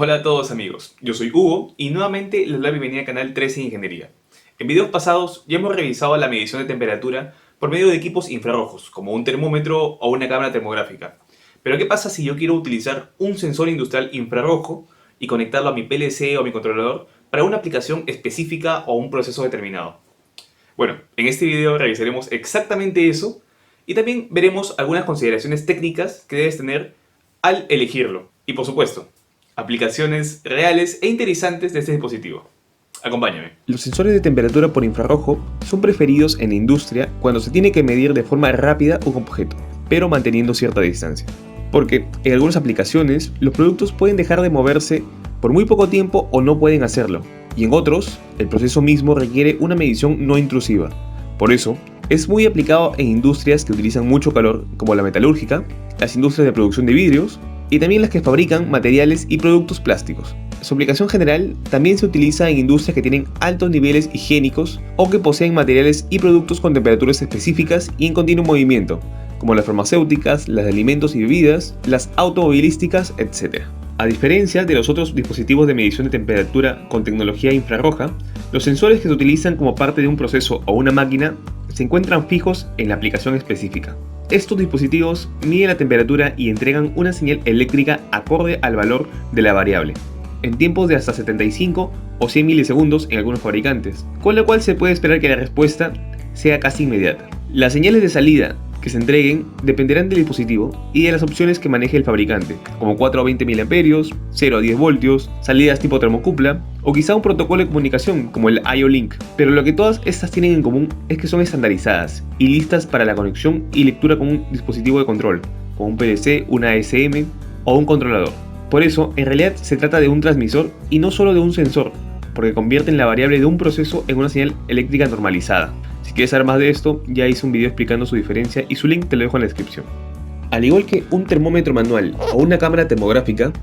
Hola a todos amigos, yo soy Hugo y nuevamente les doy la bienvenida al canal 13 Ingeniería. En videos pasados ya hemos revisado la medición de temperatura por medio de equipos infrarrojos, como un termómetro o una cámara termográfica. Pero ¿qué pasa si yo quiero utilizar un sensor industrial infrarrojo y conectarlo a mi PLC o a mi controlador para una aplicación específica o un proceso determinado? Bueno, en este video revisaremos exactamente eso y también veremos algunas consideraciones técnicas que debes tener al elegirlo. Y por supuesto, aplicaciones reales e interesantes de este dispositivo. Acompáñame. Los sensores de temperatura por infrarrojo son preferidos en la industria cuando se tiene que medir de forma rápida un objeto, pero manteniendo cierta distancia. Porque en algunas aplicaciones los productos pueden dejar de moverse por muy poco tiempo o no pueden hacerlo, y en otros el proceso mismo requiere una medición no intrusiva. Por eso, es muy aplicado en industrias que utilizan mucho calor, como la metalúrgica, las industrias de producción de vidrios, y también las que fabrican materiales y productos plásticos. Su aplicación general también se utiliza en industrias que tienen altos niveles higiénicos o que poseen materiales y productos con temperaturas específicas y en continuo movimiento, como las farmacéuticas, las de alimentos y bebidas, las automovilísticas, etc. A diferencia de los otros dispositivos de medición de temperatura con tecnología infrarroja, los sensores que se utilizan como parte de un proceso o una máquina se encuentran fijos en la aplicación específica. Estos dispositivos miden la temperatura y entregan una señal eléctrica acorde al valor de la variable, en tiempos de hasta 75 o 100 milisegundos en algunos fabricantes, con lo cual se puede esperar que la respuesta sea casi inmediata. Las señales de salida que se entreguen dependerán del dispositivo y de las opciones que maneje el fabricante, como 4 a 20 mA, 0 a 10 voltios, salidas tipo termocupla o quizá un protocolo de comunicación como el IO-Link. Pero lo que todas estas tienen en común es que son estandarizadas y listas para la conexión y lectura con un dispositivo de control, como un PLC, una ASM o un controlador. Por eso, en realidad se trata de un transmisor y no solo de un sensor, porque convierten la variable de un proceso en una señal eléctrica normalizada. Si quieres saber más de esto, ya hice un video explicando su diferencia y su link te lo dejo en la descripción. Al igual que un termómetro manual o una cámara termográfica,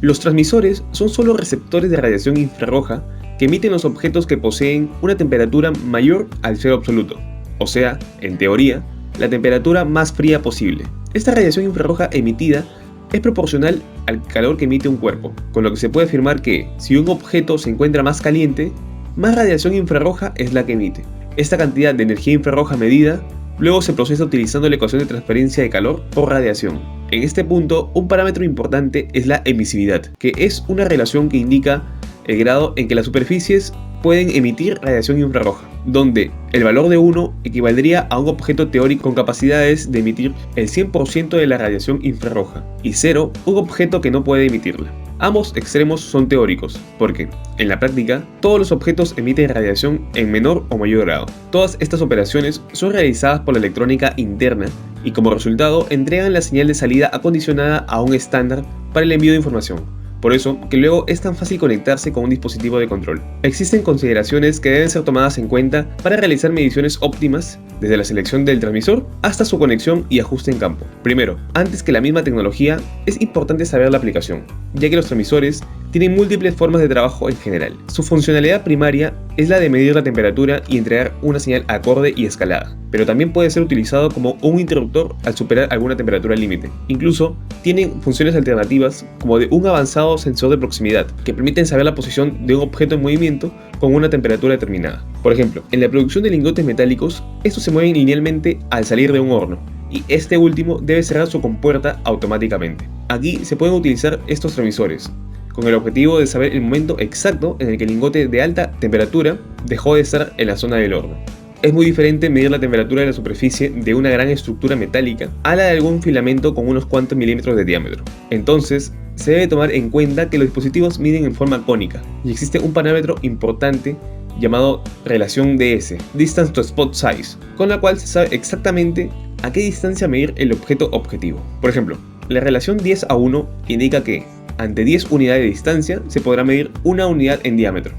los transmisores son solo receptores de radiación infrarroja que emiten los objetos que poseen una temperatura mayor al cero absoluto, o sea, en teoría, la temperatura más fría posible. Esta radiación infrarroja emitida es proporcional al calor que emite un cuerpo, con lo que se puede afirmar que, si un objeto se encuentra más caliente, más radiación infrarroja es la que emite. Esta cantidad de energía infrarroja medida luego se procesa utilizando la ecuación de transferencia de calor por radiación. En este punto, un parámetro importante es la emisividad, que es una relación que indica el grado en que las superficies pueden emitir radiación infrarroja, donde el valor de 1 equivaldría a un objeto teórico con capacidades de emitir el 100% de la radiación infrarroja, y 0 un objeto que no puede emitirla. Ambos extremos son teóricos, porque, en la práctica, todos los objetos emiten radiación en menor o mayor grado. Todas estas operaciones son realizadas por la electrónica interna y como resultado entregan la señal de salida acondicionada a un estándar para el envío de información. Por eso, que luego es tan fácil conectarse con un dispositivo de control. Existen consideraciones que deben ser tomadas en cuenta para realizar mediciones óptimas, desde la selección del transmisor hasta su conexión y ajuste en campo. Primero, antes que la misma tecnología, es importante saber la aplicación, ya que los transmisores tienen múltiples formas de trabajo en general. Su funcionalidad primaria es la de medir la temperatura y entregar una señal acorde y escalada, pero también puede ser utilizado como un interruptor al superar alguna temperatura límite. Incluso tienen funciones alternativas como de un avanzado sensor de proximidad que permiten saber la posición de un objeto en movimiento con una temperatura determinada. Por ejemplo, en la producción de lingotes metálicos, estos se mueven linealmente al salir de un horno, y este último debe cerrar su compuerta automáticamente. Aquí se pueden utilizar estos transmisores, con el objetivo de saber el momento exacto en el que el lingote de alta temperatura dejó de estar en la zona del horno. Es muy diferente medir la temperatura de la superficie de una gran estructura metálica a la de algún filamento con unos cuantos milímetros de diámetro. Entonces, se debe tomar en cuenta que los dispositivos miden en forma cónica y existe un parámetro importante llamado relación DS, Distance to Spot Size, con la cual se sabe exactamente a qué distancia medir el objeto objetivo. Por ejemplo, la relación 10:1 indica que ante 10 unidades de distancia se podrá medir una unidad en diámetro.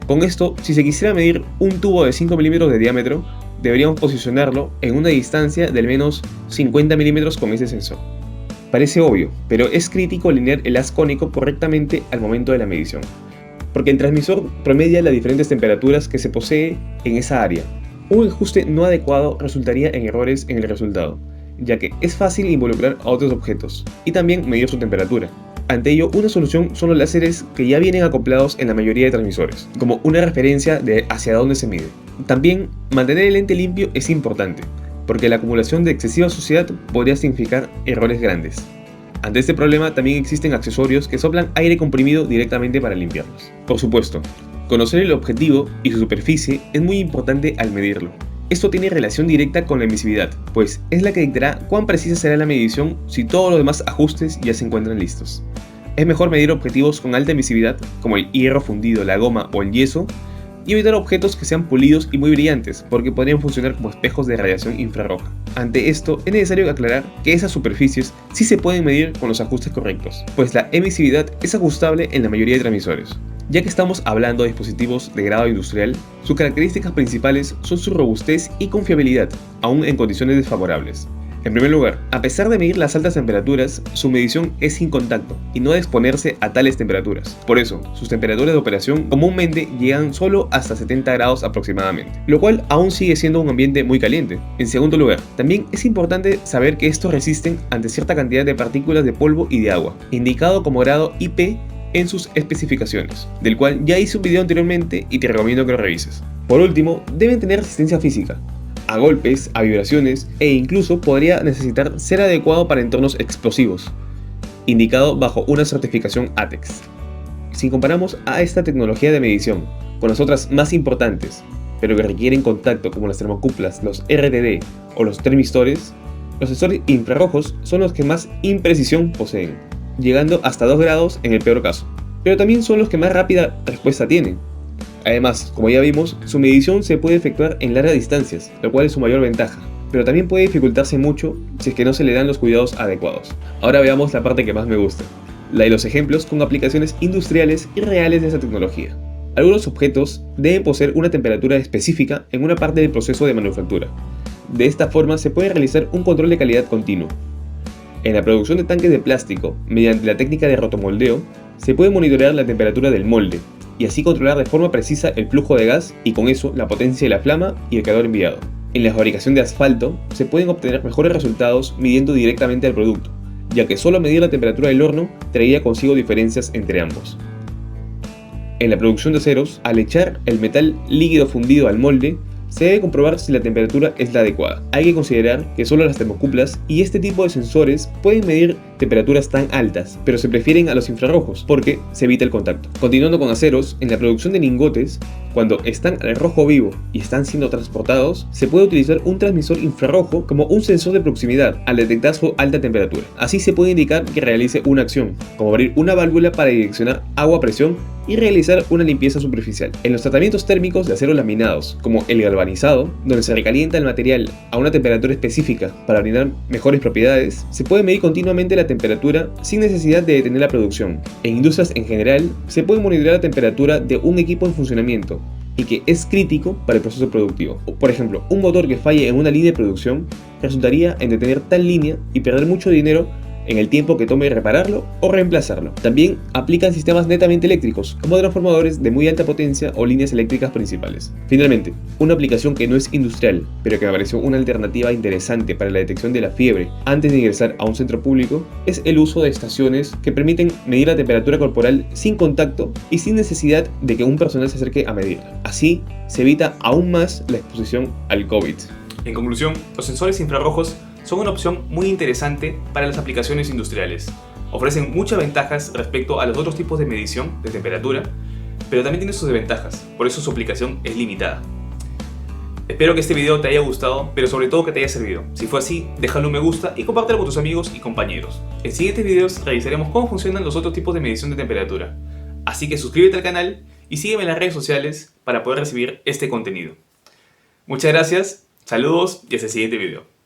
Con esto, si se quisiera medir un tubo de 5 milímetros de diámetro, deberíamos posicionarlo en una distancia de al menos 50 milímetros con ese sensor. Parece obvio, pero es crítico alinear el haz cónico correctamente al momento de la medición, porque el transmisor promedia las diferentes temperaturas que se posee en esa área. Un ajuste no adecuado resultaría en errores en el resultado, ya que es fácil involucrar a otros objetos y también medir su temperatura. Ante ello, una solución son los láseres que ya vienen acoplados en la mayoría de transmisores, como una referencia de hacia dónde se mide. También, mantener el lente limpio es importante, porque la acumulación de excesiva suciedad podría significar errores grandes. Ante este problema también existen accesorios que soplan aire comprimido directamente para limpiarlos. Por supuesto, conocer el objetivo y su superficie es muy importante al medirlo. Esto tiene relación directa con la emisividad, pues es la que dictará cuán precisa será la medición si todos los demás ajustes ya se encuentran listos. Es mejor medir objetivos con alta emisividad, como el hierro fundido, la goma o el yeso, y evitar objetos que sean pulidos y muy brillantes, porque podrían funcionar como espejos de radiación infrarroja. Ante esto, es necesario aclarar que esas superficies sí se pueden medir con los ajustes correctos, pues la emisividad es ajustable en la mayoría de transmisores. Ya que estamos hablando de dispositivos de grado industrial, sus características principales son su robustez y confiabilidad, aún en condiciones desfavorables. En primer lugar, a pesar de medir las altas temperaturas, su medición es sin contacto y no de exponerse a tales temperaturas. Por eso, sus temperaturas de operación comúnmente llegan solo hasta 70 grados aproximadamente, lo cual aún sigue siendo un ambiente muy caliente. En segundo lugar, también es importante saber que estos resisten ante cierta cantidad de partículas de polvo y de agua, indicado como grado IP en sus especificaciones, del cual ya hice un video anteriormente y te recomiendo que lo revises. Por último, deben tener resistencia física a golpes, a vibraciones e incluso podría necesitar ser adecuado para entornos explosivos, indicado bajo una certificación ATEX. Si comparamos a esta tecnología de medición con las otras más importantes, pero que requieren contacto como las termocuplas, los RTD o los termistores, los sensores infrarrojos son los que más imprecisión poseen, llegando hasta 2 grados en el peor caso, pero también son los que más rápida respuesta tienen. Además, como ya vimos, su medición se puede efectuar en largas distancias, lo cual es su mayor ventaja, pero también puede dificultarse mucho si es que no se le dan los cuidados adecuados. Ahora veamos la parte que más me gusta, la de los ejemplos con aplicaciones industriales y reales de esta tecnología. Algunos objetos deben poseer una temperatura específica en una parte del proceso de manufactura. De esta forma se puede realizar un control de calidad continuo. En la producción de tanques de plástico, mediante la técnica de rotomoldeo, se puede monitorear la temperatura del molde, y así controlar de forma precisa el flujo de gas y con eso la potencia de la flama y el calor enviado. En la fabricación de asfalto se pueden obtener mejores resultados midiendo directamente al producto, ya que solo medir la temperatura del horno traería consigo diferencias entre ambos. En la producción de aceros, al echar el metal líquido fundido al molde, se debe comprobar si la temperatura es la adecuada. Hay que considerar que solo las termocuplas y este tipo de sensores pueden medir temperaturas tan altas, pero se prefieren a los infrarrojos porque se evita el contacto. Continuando con aceros, en la producción de lingotes, cuando están al rojo vivo y están siendo transportados, se puede utilizar un transmisor infrarrojo como un sensor de proximidad al detectar su alta temperatura. Así se puede indicar que realice una acción, como abrir una válvula para direccionar agua a presión y realizar una limpieza superficial. En los tratamientos térmicos de aceros laminados, como el galvanizado, donde se recalienta el material a una temperatura específica para brindar mejores propiedades, se puede medir continuamente la temperatura sin necesidad de detener la producción. En industrias en general, se puede monitorear la temperatura de un equipo en funcionamiento y que es crítico para el proceso productivo. Por ejemplo, un motor que falle en una línea de producción resultaría en detener tal línea y perder mucho dinero en el tiempo que tome repararlo o reemplazarlo. También aplican sistemas netamente eléctricos, como transformadores de muy alta potencia o líneas eléctricas principales. Finalmente, una aplicación que no es industrial, pero que me pareció una alternativa interesante para la detección de la fiebre antes de ingresar a un centro público, es el uso de estaciones que permiten medir la temperatura corporal sin contacto y sin necesidad de que un personal se acerque a medirla. Así, se evita aún más la exposición al COVID. En conclusión, los sensores infrarrojos son una opción muy interesante para las aplicaciones industriales. Ofrecen muchas ventajas respecto a los otros tipos de medición de temperatura, pero también tienen sus desventajas, por eso su aplicación es limitada. Espero que este video te haya gustado, pero sobre todo que te haya servido. Si fue así, déjale un me gusta y compártelo con tus amigos y compañeros. En siguientes videos revisaremos cómo funcionan los otros tipos de medición de temperatura. Así que suscríbete al canal y sígueme en las redes sociales para poder recibir este contenido. Muchas gracias, saludos y hasta el siguiente video.